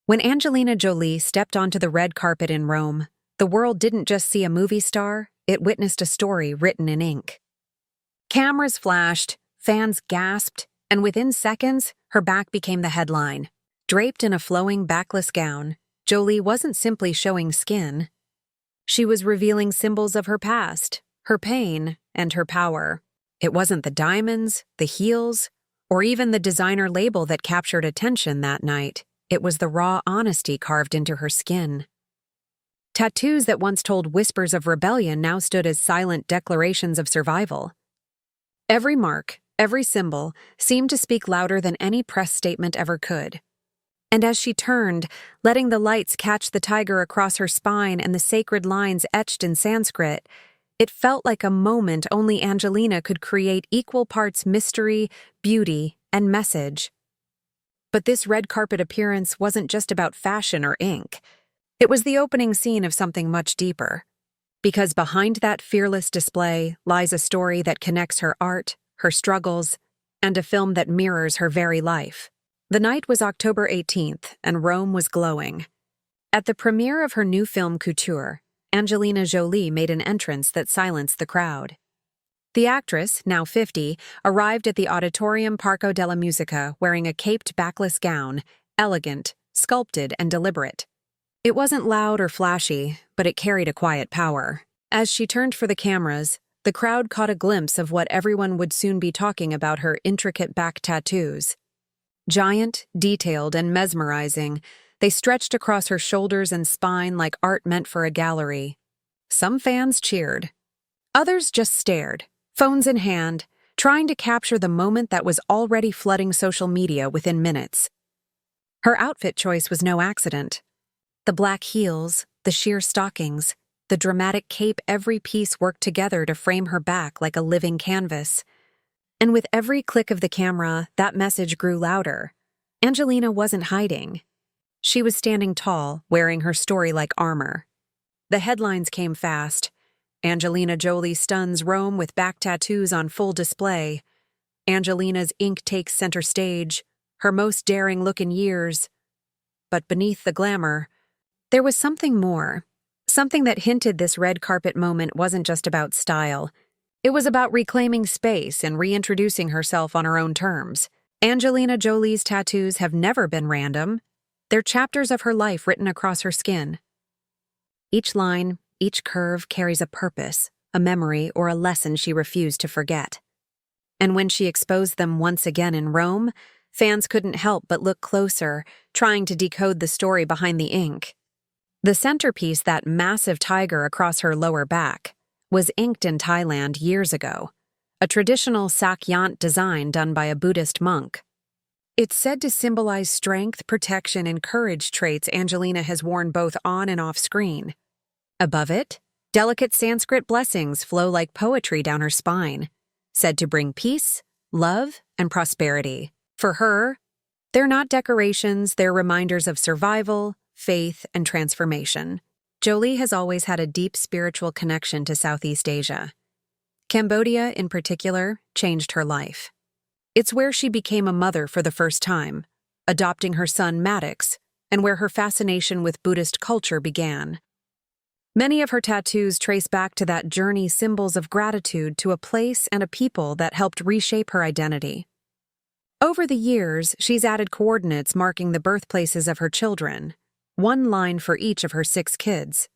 When Angelina Jolie stepped onto the red carpet in Rome, the world didn't just see a movie star, it witnessed a story written in ink. Cameras flashed, fans gasped, and within seconds, her back became the headline. Draped in a flowing backless gown, Jolie wasn't simply showing skin. She was revealing symbols of her past, her pain, and her power. It wasn't the diamonds, the heels, or even the designer label that captured attention that night. It was the raw honesty carved into her skin. Tattoos that once told whispers of rebellion now stood as silent declarations of survival. Every mark, every symbol, seemed to speak louder than any press statement ever could. And as she turned, letting the lights catch the tiger across her spine and the sacred lines etched in Sanskrit, it felt like a moment only Angelina could create, equal parts mystery, beauty, and message. But this red carpet appearance wasn't just about fashion or ink. It was the opening scene of something much deeper. Because behind that fearless display lies a story that connects her art, her struggles, and a film that mirrors her very life. The night was October 18th, and Rome was glowing. At the premiere of her new film Couture, Angelina Jolie made an entrance that silenced the crowd. The actress, now 50, arrived at the Auditorium Parco della Musica wearing a caped backless gown, elegant, sculpted, and deliberate. It wasn't loud or flashy, but it carried a quiet power. As she turned for the cameras, the crowd caught a glimpse of what everyone would soon be talking about: her intricate back tattoos. Giant, detailed, and mesmerizing, they stretched across her shoulders and spine like art meant for a gallery. Some fans cheered. Others just stared, phones in hand, trying to capture the moment that was already flooding social media within minutes. Her outfit choice was no accident. The black heels, the sheer stockings, the dramatic cape, every piece worked together to frame her back like a living canvas. And with every click of the camera, that message grew louder. Angelina wasn't hiding. She was standing tall, wearing her story like armor. The headlines came fast. Angelina Jolie stuns Rome with back tattoos on full display. Angelina's ink takes center stage, her most daring look in years. But beneath the glamour, there was something more. Something that hinted this red carpet moment wasn't just about style. It was about reclaiming space and reintroducing herself on her own terms. Angelina Jolie's tattoos have never been random. They're chapters of her life written across her skin. Each line, each curve carries a purpose, a memory, or a lesson she refused to forget. And when she exposed them once again in Rome, fans couldn't help but look closer, trying to decode the story behind the ink. The centerpiece, that massive tiger across her lower back, was inked in Thailand years ago, a traditional sakyant design done by a Buddhist monk. It's said to symbolize strength, protection, and courage, traits Angelina has worn both on and off screen. Above it, delicate Sanskrit blessings flow like poetry down her spine, said to bring peace, love, and prosperity. For her, they're not decorations, they're reminders of survival, faith, and transformation. Jolie has always had a deep spiritual connection to Southeast Asia. Cambodia, in particular, changed her life. It's where she became a mother for the first time, adopting her son Maddox, and where her fascination with Buddhist culture began. Many of her tattoos trace back to that journey, symbols of gratitude to a place and a people that helped reshape her identity. Over the years, she's added coordinates marking the birthplaces of her children, one line for each of her 6 kids.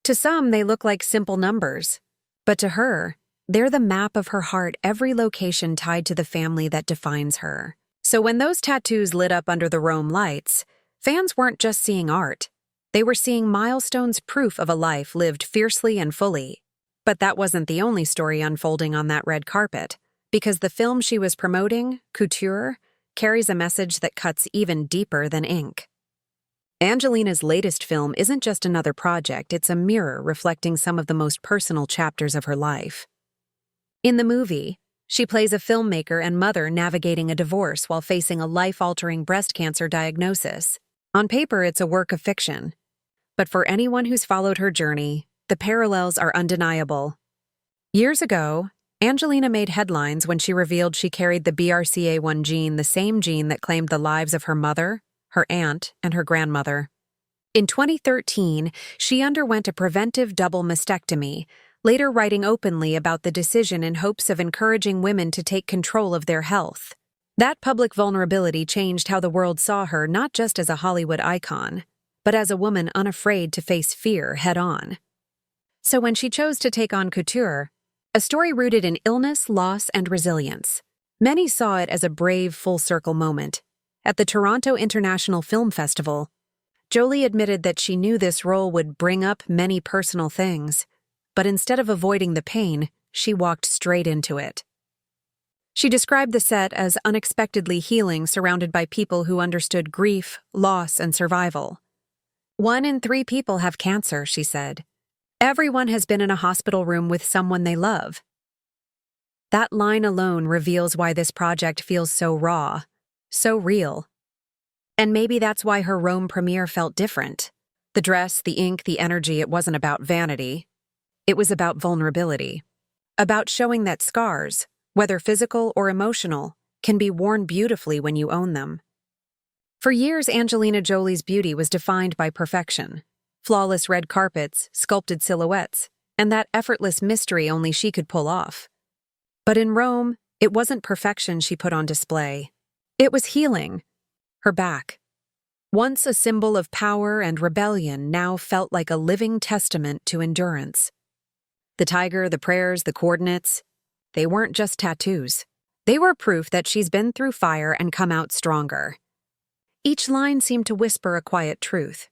To some, they look like simple numbers, but to her, they're the map of her heart, every location tied to the family that defines her. So when those tattoos lit up under the Rome lights, fans weren't just seeing art. They were seeing milestones, proof of a life lived fiercely and fully. But that wasn't the only story unfolding on that red carpet, because the film she was promoting, Couture, carries a message that cuts even deeper than ink. Angelina's latest film isn't just another project, it's a mirror reflecting some of the most personal chapters of her life. In the movie, she plays a filmmaker and mother navigating a divorce while facing a life-altering breast cancer diagnosis. On paper, it's a work of fiction. But for anyone who's followed her journey, the parallels are undeniable. Years ago, Angelina made headlines when she revealed she carried the BRCA1 gene, the same gene that claimed the lives of her mother, her aunt, and her grandmother. In 2013, she underwent a preventive double mastectomy, later writing openly about the decision in hopes of encouraging women to take control of their health. That public vulnerability changed how the world saw her not just as a Hollywood icon, but as a woman unafraid to face fear head-on. So when she chose to take on couture, a story rooted in illness, loss, and resilience, many saw it as a brave full-circle moment. At the Toronto International Film Festival, Jolie admitted that she knew this role would bring up many personal things, but instead of avoiding the pain, she walked straight into it. She described the set as unexpectedly healing, surrounded by people who understood grief, loss, and survival. 1 in 3 people have cancer, she said. Everyone has been in a hospital room with someone they love. That line alone reveals why this project feels so raw, so real. And maybe that's why her Rome premiere felt different. The dress, the ink, the energy, it wasn't about vanity. It was about vulnerability. About showing that scars, whether physical or emotional, can be worn beautifully when you own them. For years, Angelina Jolie's beauty was defined by perfection. Flawless red carpets, sculpted silhouettes, and that effortless mystery only she could pull off. But in Rome, it wasn't perfection she put on display. It was healing. Her back, once a symbol of power and rebellion, now felt like a living testament to endurance. The tiger, the prayers, the coordinates, they weren't just tattoos. They were proof that she's been through fire and come out stronger. Each line seemed to whisper a quiet truth.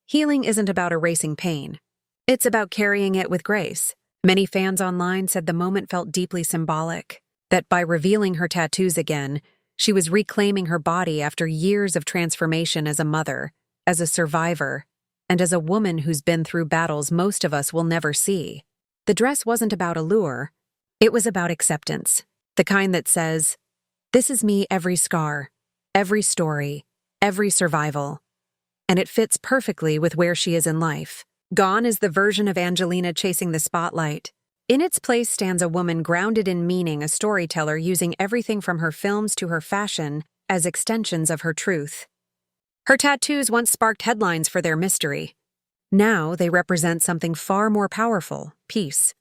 Healing isn't about erasing pain. It's about carrying it with grace. Many fans online said the moment felt deeply symbolic, that by revealing her tattoos again, she was reclaiming her body after years of transformation as a mother, as a survivor, and as a woman who's been through battles most of us will never see. The dress wasn't about allure. It was about acceptance, the kind that says, "This is me, every scar, every story, every survival." And it fits perfectly with where she is in life. Gone is the version of Angelina chasing the spotlight. In its place stands a woman grounded in meaning, a storyteller using everything from her films to her fashion as extensions of her truth. Her tattoos once sparked headlines for their mystery. Now they represent something far more powerful: peace.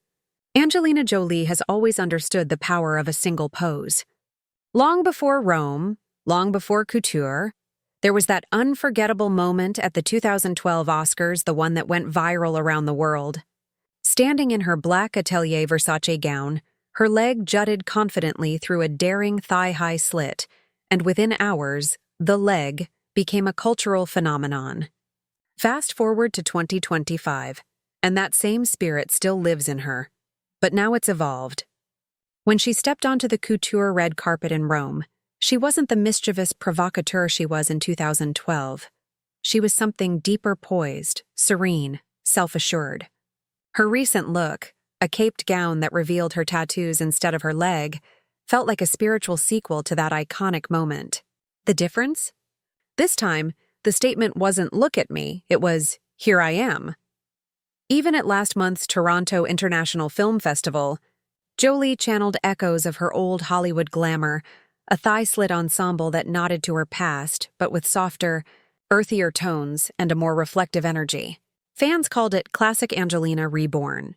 Angelina Jolie has always understood the power of a single pose. Long before Rome, long before couture, there was that unforgettable moment at the 2012 Oscars, the one that went viral around the world. Standing in her black Atelier Versace gown, her leg jutted confidently through a daring thigh-high slit, and within hours, the leg became a cultural phenomenon. Fast forward to 2025, and that same spirit still lives in her. But now it's evolved. When she stepped onto the couture red carpet in Rome, she wasn't the mischievous provocateur she was in 2012. She was something deeper, poised, serene, self-assured. Her recent look, a caped gown that revealed her tattoos instead of her leg, felt like a spiritual sequel to that iconic moment. The difference? This time, the statement wasn't "look at me," it was "here I am." Even at last month's Toronto International Film Festival, Jolie channeled echoes of her old Hollywood glamour, a thigh-slit ensemble that nodded to her past, but with softer, earthier tones and a more reflective energy. Fans called it Classic Angelina Reborn.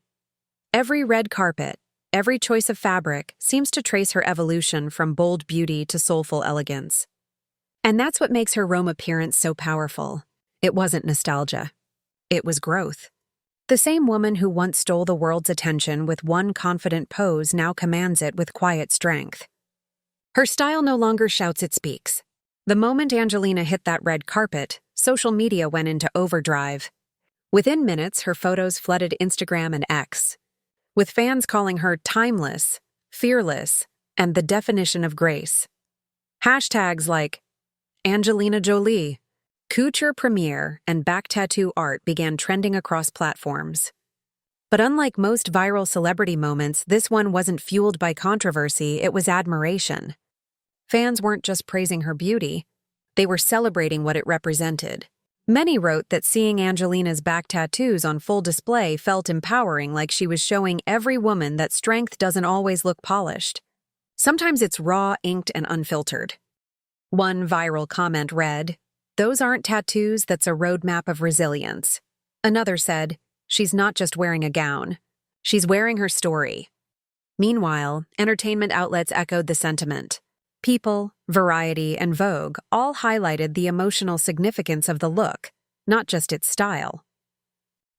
Every red carpet, every choice of fabric seems to trace her evolution from bold beauty to soulful elegance. And that's what makes her Rome appearance so powerful. It wasn't nostalgia. It was growth. The same woman who once stole the world's attention with one confident pose now commands it with quiet strength. Her style no longer shouts, it speaks. The moment Angelina hit that red carpet, social media went into overdrive. Within minutes, her photos flooded Instagram and X, with fans calling her timeless, fearless, and the definition of grace. Hashtags like Angelina Jolie, couture premiere, and back tattoo art began trending across platforms. But unlike most viral celebrity moments, this one wasn't fueled by controversy, it was admiration. Fans weren't just praising her beauty, they were celebrating what it represented. Many wrote that seeing Angelina's back tattoos on full display felt empowering, like she was showing every woman that strength doesn't always look polished. Sometimes it's raw, inked, and unfiltered. One viral comment read, "Those aren't tattoos, that's a roadmap of resilience." Another said, "She's not just wearing a gown. She's wearing her story." Meanwhile, entertainment outlets echoed the sentiment. People, Variety, and Vogue all highlighted the emotional significance of the look, not just its style.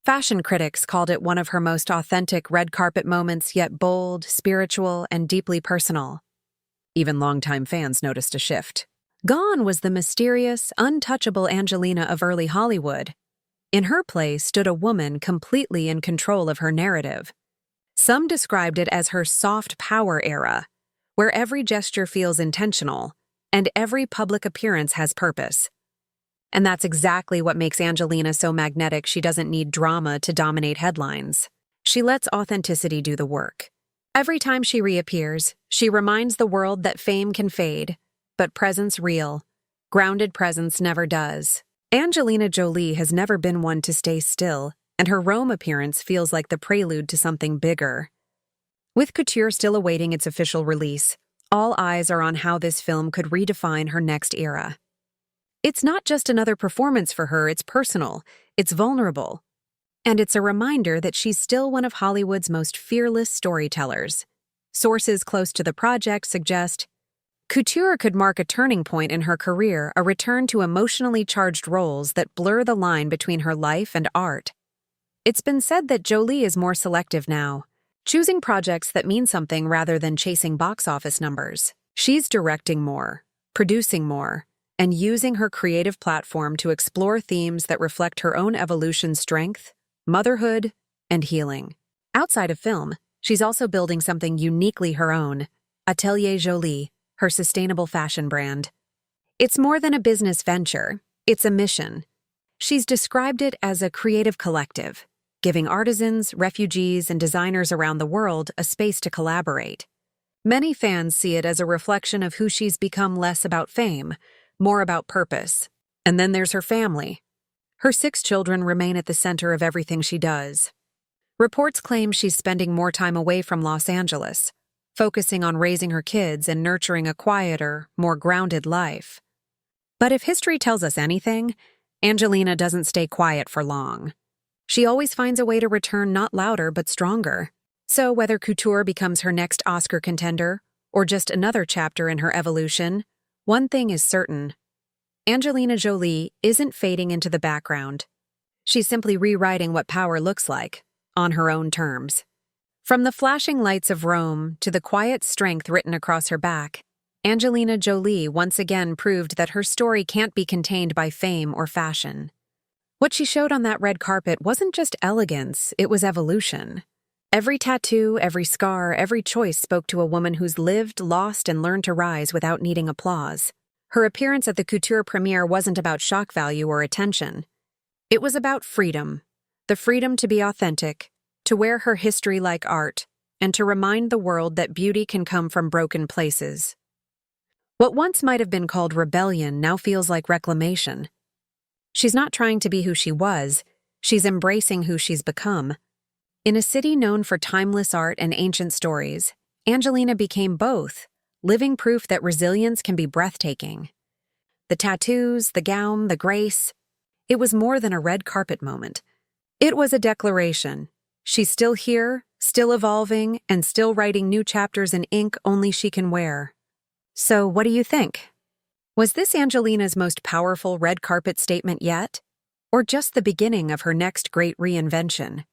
Fashion critics called it one of her most authentic red carpet moments, yet bold, spiritual, and deeply personal. Even longtime fans noticed a shift. Gone was the mysterious, untouchable Angelina of early Hollywood. In her place stood a woman completely in control of her narrative. Some described it as her soft power era, where every gesture feels intentional and every public appearance has purpose. And that's exactly what makes Angelina so magnetic. She doesn't need drama to dominate headlines. She lets authenticity do the work. Every time she reappears, she reminds the world that fame can fade, but presence real. Grounded presence never does. Angelina Jolie has never been one to stay still, and her Rome appearance feels like the prelude to something bigger. With Couture still awaiting its official release, all eyes are on how this film could redefine her next era. It's not just another performance for her, it's personal, it's vulnerable, and it's a reminder that she's still one of Hollywood's most fearless storytellers. Sources close to the project suggest Couture could mark a turning point in her career, a return to emotionally charged roles that blur the line between her life and art. It's been said that Jolie is more selective now, choosing projects that mean something rather than chasing box office numbers. She's directing more, producing more, and using her creative platform to explore themes that reflect her own evolution, strength, motherhood, and healing. Outside of film, she's also building something uniquely her own, Atelier Jolie, her sustainable fashion brand. It's more than a business venture, it's a mission. She's described it as a creative collective, giving artisans, refugees, and designers around the world a space to collaborate. Many fans see it as a reflection of who she's become, less about fame, more about purpose. And then there's her family. Her 6 children remain at the center of everything she does. Reports claim she's spending more time away from Los Angeles, focusing on raising her kids and nurturing a quieter, more grounded life. But if history tells us anything, Angelina doesn't stay quiet for long. She always finds a way to return, not louder but stronger. So whether Couture becomes her next Oscar contender or just another chapter in her evolution, one thing is certain: Angelina Jolie isn't fading into the background. She's simply rewriting what power looks like, on her own terms. From the flashing lights of Rome to the quiet strength written across her back, Angelina Jolie once again proved that her story can't be contained by fame or fashion. What she showed on that red carpet wasn't just elegance, it was evolution. Every tattoo, every scar, every choice spoke to a woman who's lived, lost, and learned to rise without needing applause. Her appearance at the Couture premiere wasn't about shock value or attention. It was about freedom. The freedom to be authentic, to wear her history like art, and to remind the world that beauty can come from broken places. What once might have been called rebellion now feels like reclamation. She's not trying to be who she was, she's embracing who she's become. In a city known for timeless art and ancient stories, Angelina became both, living proof that resilience can be breathtaking. The tattoos, the gown, the grace. It was more than a red carpet moment. It was a declaration. She's still here, still evolving, and still writing new chapters in ink only she can wear. So what do you think? Was this Angelina's most powerful red carpet statement yet? Or just the beginning of her next great reinvention?